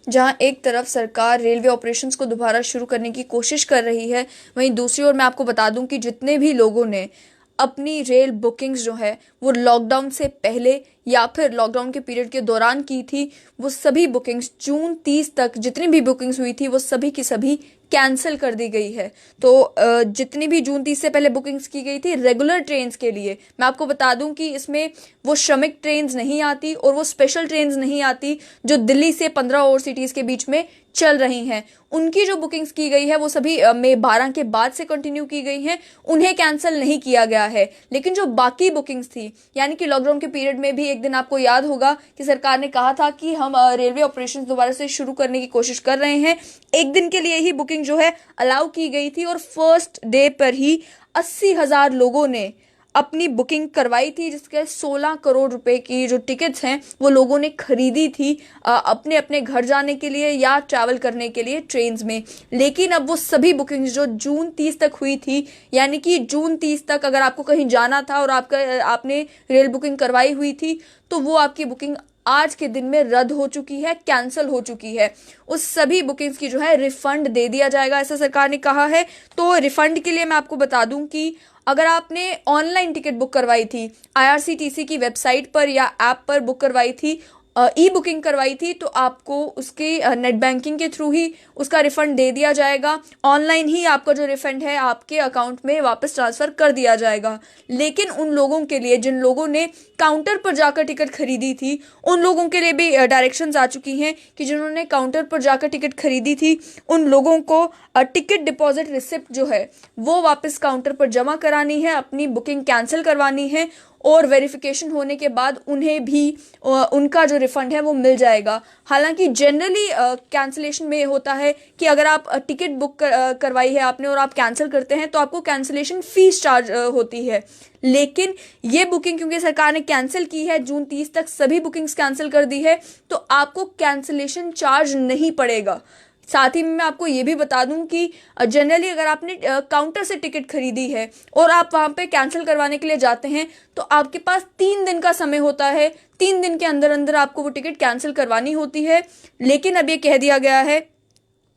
जहां एक तरफ सरकार रेलवे ऑपरेशंस को दोबारा शुरू करने की कोशिश कर रही है, वहीं दूसरी ओर मैं आपको बता दूं कि जितने भी लोगों ने अपनी रेल बुकिंग्स जो है वो लॉकडाउन से पहले या फिर लॉकडाउन के पीरियड के दौरान की थी, वो सभी बुकिंग्स जून 30 तक जितनी भी बुकिंग्स हुई थी वो सभी की सभी कैंसिल कर दी गई है। तो जितनी भी जून 30 से पहले बुकिंग्स की गई थी रेगुलर ट्रेन्स के लिए, मैं आपको बता दूं कि इसमें वो श्रमिक ट्रेन्स नहीं आती और वो स्पेशल ट्रेन्स नहीं आती जो दिल्ली से 15 और सिटीज के बीच में चल रही हैं। उनकी जो बुकिंग्स की गई है वो सभी मई 12 के बाद से कंटिन्यू की गई हैं, उन्हें कैंसिल नहीं किया गया है। लेकिन जो बाकी बुकिंग्स थी, यानी कि लॉकडाउन के पीरियड में भी एक दिन आपको याद होगा कि सरकार ने कहा था कि हम रेलवे ऑपरेशंस दोबारा से शुरू करने की कोशिश कर रहे हैं। एक दिन के लिए ही बुकिंग जो है अलाउ की गई थी और फर्स्ट डे पर ही 80,000 लोगों ने अपनी बुकिंग करवाई थी, जिसके 16 करोड़ रुपए की जो टिकट्स हैं वो लोगों ने खरीदी थी अपने अपने घर जाने के लिए या ट्रैवल करने के लिए ट्रेन्स में। लेकिन अब वो सभी बुकिंग्स जो जून 30 तक हुई थी, यानी कि जून 30 तक अगर आपको कहीं जाना था और आपने रेल बुकिंग करवाई हुई थी तो वो आपकी बुकिंग आज के दिन में रद्द हो चुकी है, कैंसिल हो चुकी है। उस सभी बुकिंग्स की जो है रिफंड दे दिया जाएगा, ऐसा सरकार ने कहा है। तो रिफंड के लिए मैं आपको बता दूं कि अगर आपने ऑनलाइन टिकट बुक करवाई थी, आईआरसीटीसी की वेबसाइट पर या ऐप पर बुक करवाई थी, ई बुकिंग करवाई थी, तो आपको उसके नेट बैंकिंग के थ्रू ही उसका रिफंड दे दिया जाएगा। ऑनलाइन ही आपका जो रिफंड है आपके अकाउंट में वापस ट्रांसफर कर दिया जाएगा। लेकिन उन लोगों के लिए जिन लोगों ने काउंटर पर जाकर टिकट खरीदी थी, उन लोगों के लिए भी डायरेक्शंस आ चुकी हैं कि जिन्होंने काउंटर पर जाकर टिकट खरीदी थी उन लोगों को टिकट डिपॉजिट रिसिप्ट जो है वो वापस काउंटर पर जमा करानी है, अपनी बुकिंग कैंसिल करवानी है और वेरिफिकेशन होने के बाद उन्हें भी उनका जो रिफंड है वो मिल जाएगा। हालांकि जनरली कैंसिलेशन में होता है कि अगर आप टिकट बुक करवाई है आपने और आप कैंसिल करते हैं तो आपको कैंसिलेशन फीस चार्ज होती है। लेकिन ये बुकिंग क्योंकि सरकार ने कैंसिल की है, जून 30 तक सभी बुकिंग्स कैंसिल कर दी है, तो आपको कैंसिलेशन चार्ज नहीं पड़ेगा। साथ ही मैं आपको ये भी बता दूं कि जनरली अगर आपने काउंटर से टिकट खरीदी है और आप वहां पे कैंसिल करवाने के लिए जाते हैं तो आपके पास 3 दिन का समय होता है, 3 दिन के अंदर अंदर आपको वो टिकट कैंसिल करवानी होती है। लेकिन अब ये कह दिया गया है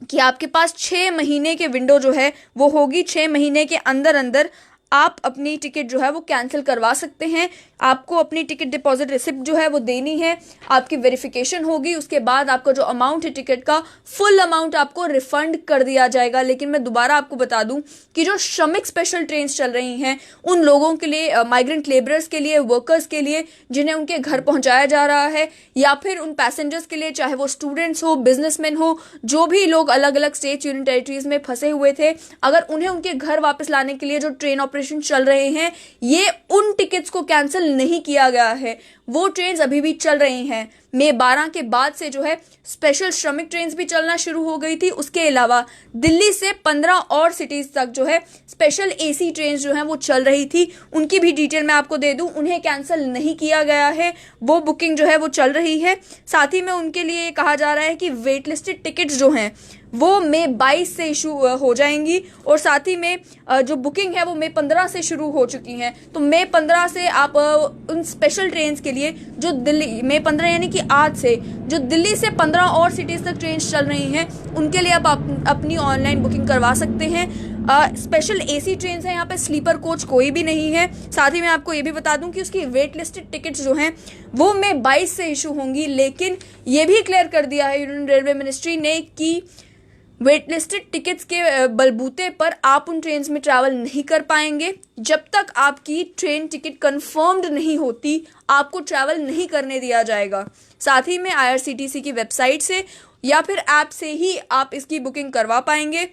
कि आपके पास 6 महीने के विंडो जो है वो होगी, 6 महीने के अंदर अंदर आप अपनी टिकट जो है वो कैंसिल करवा सकते हैं। आपको अपनी टिकट डिपॉजिट रिसिप्ट जो है वो देनी है, आपकी वेरिफिकेशन होगी, उसके बाद आपका जो अमाउंट है टिकट का फुल अमाउंट आपको रिफंड कर दिया जाएगा। लेकिन मैं दोबारा आपको बता दूं कि जो श्रमिक स्पेशल ट्रेन चल रही हैं उन लोगों के लिए, माइग्रेंट लेबरर्स के लिए, वर्कर्स के लिए जिन्हें उनके घर पहुंचाया जा रहा है, या फिर उन पैसेंजर्स के लिए चाहे वो स्टूडेंट्स हो, बिजनेसमैन हो, जो भी लोग अलग अलग स्टेट्स यूनियन टेरिटरीज में फंसे हुए थे, अगर उन्हें उनके घर वापस लाने के लिए जो ट्रेन ऑपरेशन चल रहे हैं ये उन टिकट्स को कैंसिल नहीं किया गया है, वो ट्रेन्स अभी भी चल रही हैं। मई 12 के बाद से जो है स्पेशल श्रमिक ट्रेन्स भी चलना शुरू हो गई थी। उसके अलावा दिल्ली से 15 और सिटीज तक जो है स्पेशल एसी ट्रेन्स जो हैं वो चल रही थी, उनकी भी डिटेल मैं आपको दे दूं, उन्हें कैंसिल नहीं किया गया है, वो बुकिंग जो है वो चल रही है। साथ ही में उनके लिए कहा जा रहा है कि वेट लिस्टेड टिकट्स जो हैं वो मई 22 से इशू हो जाएंगी और साथ ही में जो बुकिंग है वो मई 15 से शुरू हो चुकी हैं। तो मई 15 से आप उन स्पेशल ट्रेन्स के लिए जो दिल्ली, मई 15 यानी कि आज से जो दिल्ली से 15 और सिटीज तक ट्रेन चल रही हैं उनके लिए आप अपनी ऑनलाइन बुकिंग करवा सकते हैं। स्पेशल एसी ट्रेन है, यहाँ पे स्लीपर कोच कोई भी नहीं है। साथ ही मैं आपको ये भी बता दूं कि उसकी वेट लिस्टेड टिकट्स जो हैं वो मई 22 से इशू होंगी। लेकिन ये भी क्लियर कर दिया है यूनियन रेलवे मिनिस्ट्री ने कि वेट लिस्टेड टिकट्स के बलबूते पर आप उन ट्रेन में ट्रैवल नहीं कर पाएंगे। जब तक आपकी ट्रेन टिकट कंफर्म्ड नहीं होती आपको ट्रैवल नहीं करने दिया जाएगा। साथ ही में आईआरसीटीसी की वेबसाइट से या फिर ऐप से ही आप इसकी बुकिंग करवा पाएंगे।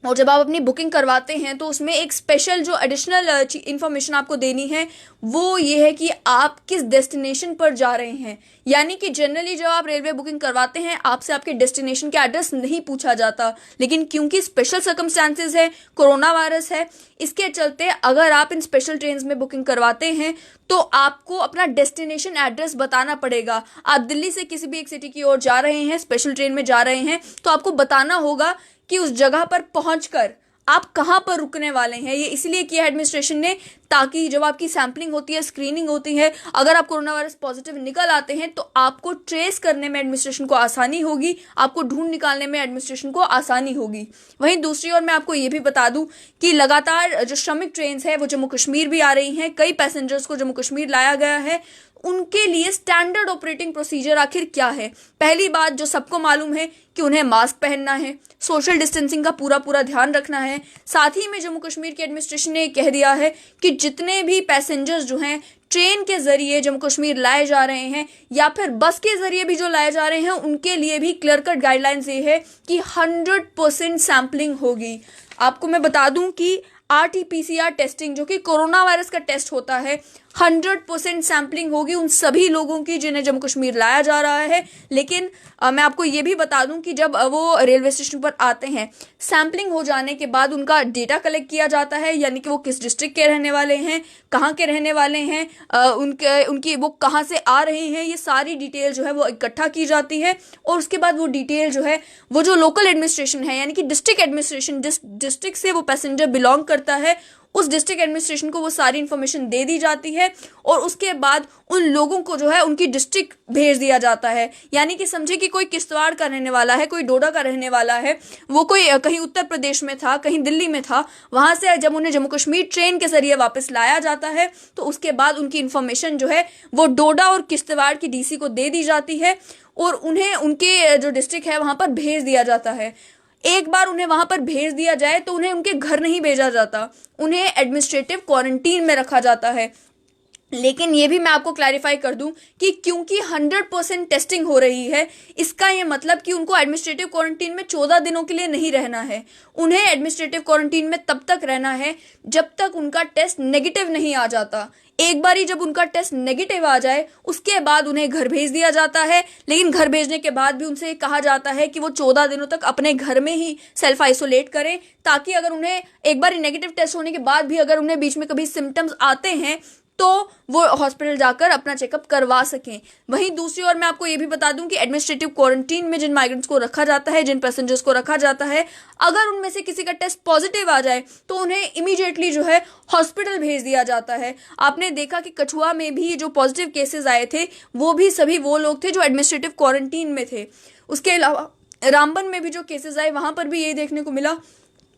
और जब आप अपनी बुकिंग करवाते हैं तो उसमें एक स्पेशल जो एडिशनल इन्फॉर्मेशन आपको देनी है वो ये है कि आप किस डेस्टिनेशन पर जा रहे हैं। यानी कि जनरली जब आप रेलवे बुकिंग करवाते हैं आपसे आपके डेस्टिनेशन के एड्रेस नहीं पूछा जाता, लेकिन क्योंकि स्पेशल सर्कमस्टांसेस है, कोरोना वायरस है, इसके चलते अगर आप इन स्पेशल ट्रेन में बुकिंग करवाते हैं तो आपको अपना डेस्टिनेशन एड्रेस बताना पड़ेगा। आप दिल्ली से किसी भी एक सिटी की ओर जा रहे हैं, स्पेशल ट्रेन में जा रहे हैं, तो आपको बताना होगा कि उस जगह पर पहुंचकर आप कहाँ पर रुकने वाले हैं। ये इसलिए किया है एडमिनिस्ट्रेशन ने, ताकि जब आपकी सैम्पलिंग होती है, स्क्रीनिंग होती है, अगर आप कोरोना वायरस पॉजिटिव निकल आते हैं तो आपको ट्रेस करने में एडमिनिस्ट्रेशन को आसानी होगी, आपको ढूंढ निकालने में एडमिनिस्ट्रेशन को आसानी होगी। वहीं दूसरी ओर मैं आपको ये भी बता दूं कि लगातार जो श्रमिक ट्रेन है वो जम्मू कश्मीर भी आ रही हैं, कई पैसेंजर्स को जम्मू कश्मीर लाया गया है। उनके लिए स्टैंडर्ड ऑपरेटिंग प्रोसीजर आखिर क्या है। पहली बात जो सबको मालूम है कि उन्हें मास्क पहनना है, सोशल डिस्टेंसिंग का पूरा पूरा ध्यान रखना है। साथ ही में जम्मू कश्मीर के एडमिनिस्ट्रेशन ने कह दिया है कि जितने भी पैसेंजर्स जो हैं ट्रेन के जरिए जम्मू कश्मीर लाए जा रहे हैं या फिर बस के जरिए भी जो लाए जा रहे हैं, उनके लिए भी क्लियर कट गाइडलाइंस ये है कि 100% सैम्पलिंग होगी। आपको मैं बता दूं कि RT-PCR टेस्टिंग जो कि कोरोना वायरस का टेस्ट होता है, 100% सैम्पलिंग होगी उन सभी लोगों की जिन्हें जम्मू कश्मीर लाया जा रहा है। लेकिन मैं आपको ये भी बता दूं कि जब वो रेलवे स्टेशन पर आते हैं, सैम्पलिंग हो जाने के बाद उनका डेटा कलेक्ट किया जाता है, यानी कि वो किस डिस्ट्रिक्ट के रहने वाले हैं, कहाँ के रहने वाले हैं, उनकी वो कहाँ से आ रहे हैं, ये सारी डिटेल जो है वो इकट्ठा की जाती है। और उसके बाद वो डिटेल जो है वो जो लोकल एडमिनिस्ट्रेशन है, यानी कि डिस्ट्रिक्ट एडमिनिस्ट्रेशन, जिस डिस्ट्रिक्ट से वो पैसेंजर बिलोंग करता है, उस डिस्ट्रिक्ट एडमिनिस्ट्रेशन को वो सारी इंफॉर्मेशन दे दी जाती है। और उसके बाद उन लोगों को जो है उनकी डिस्ट्रिक्ट भेज दिया जाता है। यानी कि समझे कि कोई किश्तवाड़ का रहने वाला है, कोई डोडा का रहने वाला है, वो कोई कहीं उत्तर प्रदेश में था, कहीं दिल्ली में था, वहां से जब उन्हें जम्मू कश्मीर ट्रेन के जरिए वापस लाया जाता है तो उसके बाद उनकी इंफॉर्मेशन जो है वो डोडा और किश्तवाड़ की DC को दे दी जाती है और उन्हें उनके जो डिस्ट्रिक्ट है वहां पर भेज दिया जाता है। एक बार उन्हें वहां पर भेज दिया जाए तो उन्हें उनके घर नहीं भेजा जाता, उन्हें एडमिनिस्ट्रेटिव क्वारंटीन में रखा जाता है। लेकिन ये भी मैं आपको क्लैरिफाई कर दूं कि क्योंकि 100% टेस्टिंग हो रही है, इसका ये मतलब कि उनको एडमिनिस्ट्रेटिव क्वारंटीन में 14 दिनों के लिए नहीं रहना है। उन्हें एडमिनिस्ट्रेटिव क्वारंटीन में तब तक रहना है जब तक उनका टेस्ट नेगेटिव नहीं आ जाता। एक बार ही जब उनका टेस्ट नेगेटिव आ जाए उसके बाद उन्हें घर भेज दिया जाता है। लेकिन घर भेजने के बाद भी उनसे कहा जाता है कि वो 14 दिनों तक अपने घर में ही सेल्फ आइसोलेट करें, ताकि अगर उन्हें एक बार नेगेटिव टेस्ट होने के बाद भी अगर उन्हें बीच में कभी सिम्टम्स आते हैं तो वो हॉस्पिटल जाकर अपना चेकअप करवा सकें। वहीं दूसरी ओर मैं आपको ये भी बता दूं कि एडमिनिस्ट्रेटिव क्वारंटीन में जिन माइग्रेंट्स को रखा जाता है, जिन पैसेंजर्स को रखा जाता है, अगर उनमें से किसी का टेस्ट पॉजिटिव आ जाए तो उन्हें इमीडिएटली जो है हॉस्पिटल भेज दिया जाता है। आपने देखा कि कठुआ में भी जो पॉजिटिव केसेस आए थे वो भी सभी वो लोग थे जो एडमिनिस्ट्रेटिव क्वारंटीन में थे। उसके अलावा रामबन में भी जो केसेस आए वहां पर भी यही देखने को मिला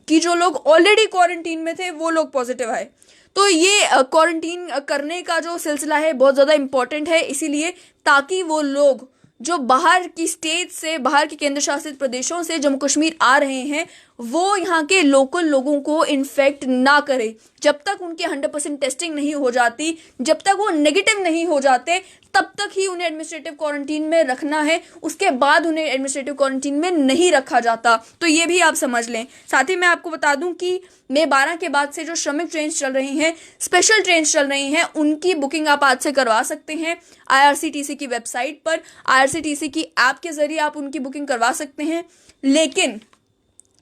कि जो लोग ऑलरेडी क्वारंटीन में थे वो लोग पॉजिटिव आए। तो ये क्वारंटीन करने का जो सिलसिला है बहुत ज़्यादा इम्पोर्टेंट है, इसीलिए ताकि वो लोग जो बाहर की स्टेट से, बाहर के केंद्र शासित प्रदेशों से जम्मू कश्मीर आ रहे हैं वो यहाँ के लोकल लोगों को इन्फेक्ट ना करे। जब तक उनकी 100% टेस्टिंग नहीं हो जाती, जब तक वो नेगेटिव नहीं हो जाते, तब तक ही उन्हें एडमिनिस्ट्रेटिव क्वारंटीन में रखना है। उसके बाद उन्हें एडमिनिस्ट्रेटिव क्वारंटीन में नहीं रखा जाता। तो ये भी आप समझ लें। साथ ही मैं आपको बता दूं कि मई 12 के बाद से जो श्रमिक ट्रेन चल रही हैं, स्पेशल ट्रेन चल रही हैं, उनकी बुकिंग आप आज से करवा सकते हैं IRCTC की वेबसाइट पर। IRCTC की ऐप के जरिए आप उनकी बुकिंग करवा सकते हैं। लेकिन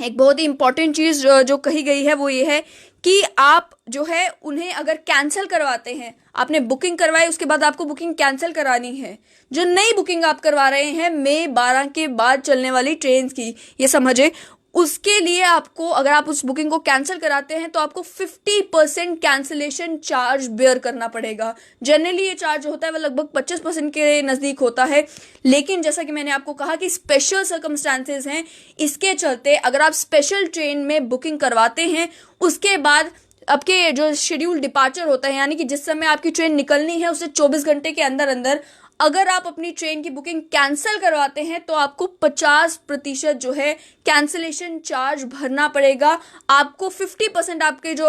एक बहुत ही इंपॉर्टेंट चीज़ जो कही गई है वो ये है कि आप जो है उन्हें अगर कैंसिल करवाते हैं, आपने बुकिंग करवाई उसके बाद आपको बुकिंग कैंसिल करानी है, जो नई बुकिंग आप करवा रहे हैं मई 12 के बाद चलने वाली ट्रेन की, ये समझे, उसके लिए आपको, अगर आप उस बुकिंग को कैंसिल कराते हैं तो आपको 50% कैंसिलेशन चार्ज बेयर करना पड़ेगा। जनरली ये चार्ज होता है वो लगभग 25% के नज़दीक होता है। लेकिन जैसा कि मैंने आपको कहा कि स्पेशल सर्कमस्टांसेस हैं, इसके चलते अगर आप स्पेशल ट्रेन में बुकिंग करवाते हैं उसके बाद आपके जो शेड्यूल डिपार्चर होता है, यानी कि जिस समय आपकी ट्रेन निकलनी है उससे 24 घंटे के अंदर अंदर अगर आप अपनी ट्रेन की बुकिंग कैंसिल करवाते हैं तो आपको 50% जो है कैंसिलेशन चार्ज भरना पड़ेगा। आपको 50% आपके जो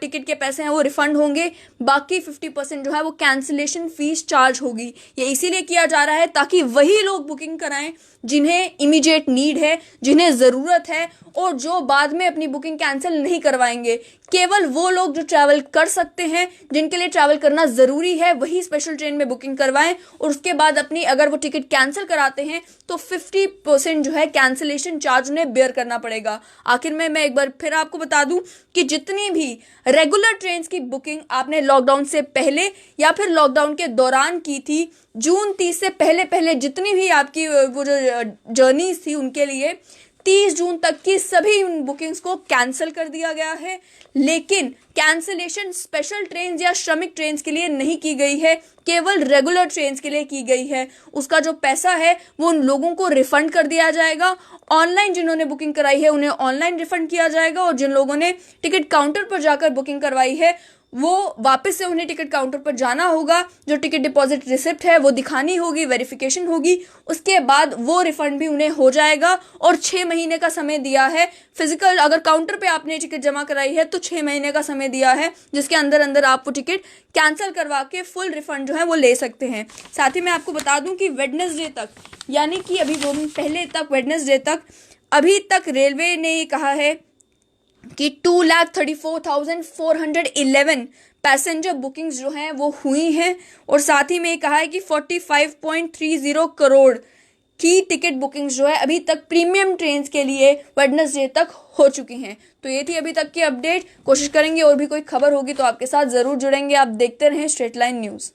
टिकट के पैसे हैं वो रिफंड होंगे, बाकी 50% जो है वो कैंसिलेशन फीस चार्ज होगी। ये इसीलिए किया जा रहा है ताकि वही लोग बुकिंग कराएं जिन्हें इमीडिएट नीड है, जिन्हें ज़रूरत है, और जो बाद में अपनी बुकिंग कैंसिल नहीं करवाएंगे। केवल वो लोग जो ट्रैवल कर सकते हैं, जिनके लिए ट्रैवल करना ज़रूरी है, वही स्पेशल ट्रेन में बुकिंग करवाएं। और उसके बाद अपनी अगर वो टिकट कैंसिल कराते हैं तो 50% जो है कैंसिलेशन चार्ज उन्हें बेयर करना पड़ेगा। आखिर में मैं एक बार फिर आपको बता दूं कि जितनी भी रेगुलर ट्रेन की बुकिंग आपने लॉकडाउन से पहले या फिर लॉकडाउन के दौरान की थी, जून 30 से पहले पहले जितनी भी आपकी वो जो जर्नीज थी उनके लिए 30 जून तक की सभी बुकिंग्स को कैंसिल कर दिया गया है। लेकिन कैंसिलेशन स्पेशल ट्रेन या श्रमिक ट्रेन के लिए नहीं की गई है, केवल रेगुलर ट्रेन के लिए की गई है। उसका जो पैसा है वो उन लोगों को रिफंड कर दिया जाएगा। ऑनलाइन जिन्होंने बुकिंग कराई है उन्हें ऑनलाइन रिफंड किया जाएगा, और जिन लोगों ने टिकट काउंटर पर जाकर बुकिंग करवाई है वो वापस से उन्हें टिकट काउंटर पर जाना होगा, जो टिकट डिपॉजिट रिसिप्ट है वो दिखानी होगी, वेरिफिकेशन होगी, उसके बाद वो रिफंड भी उन्हें हो जाएगा। और 6 महीने का समय दिया है फिजिकल, अगर काउंटर पे आपने टिकट जमा कराई है तो 6 महीने का समय दिया है, जिसके अंदर अंदर आप वो टिकट कैंसिल करवा के फुल रिफंड जो है वो ले सकते हैं। साथ ही मैं आपको बता दूं कि वेडनेसडे तक, यानी कि अभी वो पहले तक वेडनेसडे तक अभी तक रेलवे ने ये कहा है कि 2,34,411 पैसेंजर बुकिंग्स जो हैं वो हुई हैं, और साथ ही में कहा है कि 45.30 करोड़ की टिकट बुकिंग्स जो है अभी तक प्रीमियम ट्रेन के लिए वेडनेसडे तक हो चुकी हैं। तो ये थी अभी तक की अपडेट। कोशिश करेंगे और भी कोई खबर होगी तो आपके साथ ज़रूर जुड़ेंगे। आप देखते रहें स्ट्रेट लाइन न्यूज़।